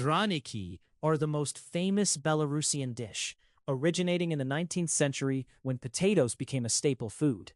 Draniki are the most famous Belarusian dish, originating in the 19th century when potatoes became a staple food.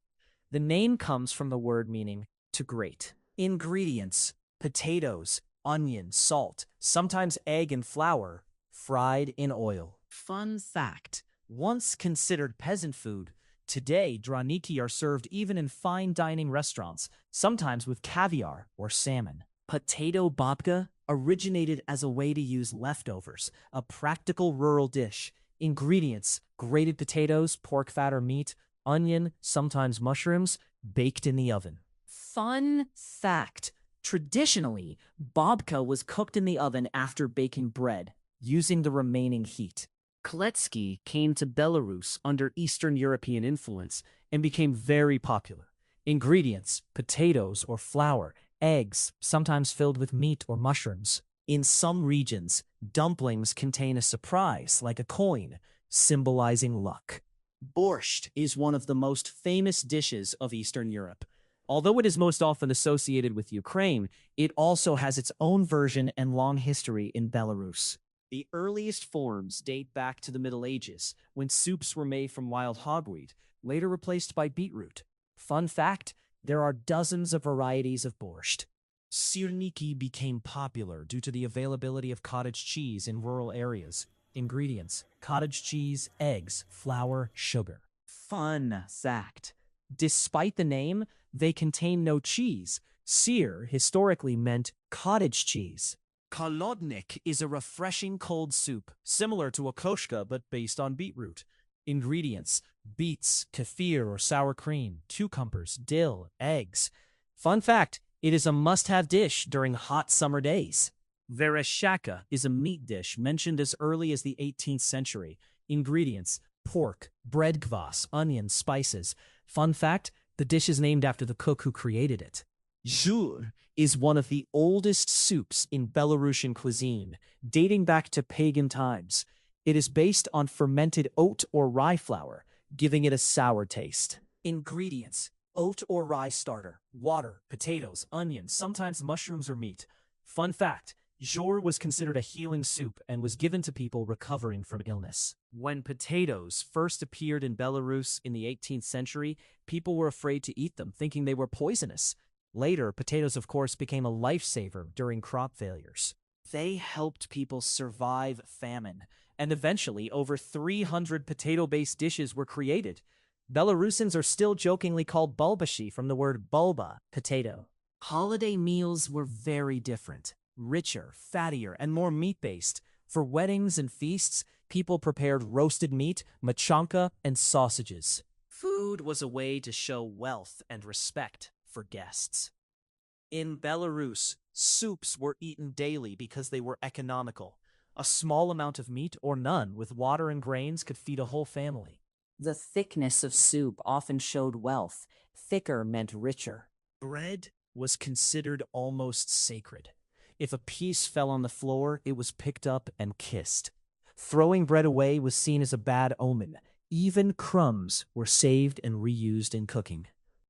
The name comes from the word meaning to grate. Ingredients: potatoes, onion, salt, sometimes egg and flour, fried in oil. Fun fact: once considered peasant food, today draniki are served even in fine dining restaurants, sometimes with caviar or salmon. Potato babka originated as a way to use leftovers, a practical rural dish. Ingredients: grated potatoes, pork fat or meat, onion, sometimes mushrooms, baked in the oven. Fun fact: traditionally, babka was cooked in the oven after baking bread, using the remaining heat. Kletsky came to Belarus under Eastern European influence and became very popular. Ingredients: potatoes or flour, eggs, sometimes filled with meat or mushrooms. In some regions, dumplings contain a surprise, like a coin, symbolizing luck. Borscht is one of the most famous dishes of Eastern Europe. Although it is most often associated with Ukraine, it also has its own version and long history in Belarus. The earliest forms date back to the Middle Ages, when soups were made from wild hogweed, later replaced by beetroot. Fun fact: there are dozens of varieties of borscht. Sirniki became popular due to the availability of cottage cheese in rural areas. Ingredients: cottage cheese, eggs, flour, sugar. Fun fact: despite the name, they contain no cheese. Sir historically meant cottage cheese. Kolodnik is a refreshing cold soup, similar to a koshka but based on beetroot. Ingredients: beets, kefir or sour cream, cucumbers, dill, eggs. Fun fact: it is a must-have dish during hot summer days. Vereshchaka is a meat dish mentioned as early as the 18th century. Ingredients: pork, bread kvass, onions, spices. Fun fact: the dish is named after the cook who created it. Zhur is one of the oldest soups in Belarusian cuisine, dating back to pagan times. It is based on fermented oat or rye flour, giving it a sour taste. Ingredients: oat or rye starter, water, potatoes, onions, sometimes mushrooms or meat. Fun fact: zhur was considered a healing soup and was given to people recovering from illness. When potatoes first appeared in Belarus in the 18th century, people were afraid to eat them, thinking they were poisonous. Later, potatoes, of course, became a lifesaver during crop failures. They helped people survive famine, and eventually over 300 potato-based dishes were created. Belarusians are still jokingly called bulbashi from the word bulba, potato. Holiday meals were very different, richer, fattier, and more meat-based. For weddings and feasts, people prepared roasted meat, machanka, and sausages. Food was a way to show wealth and respect for guests. In Belarus, soups were eaten daily because they were economical. A small amount of meat or none with water and grains could feed a whole family. The thickness of soup often showed wealth. Thicker meant richer. Bread was considered almost sacred. If a piece fell on the floor, it was picked up and kissed. Throwing bread away was seen as a bad omen. Even crumbs were saved and reused in cooking.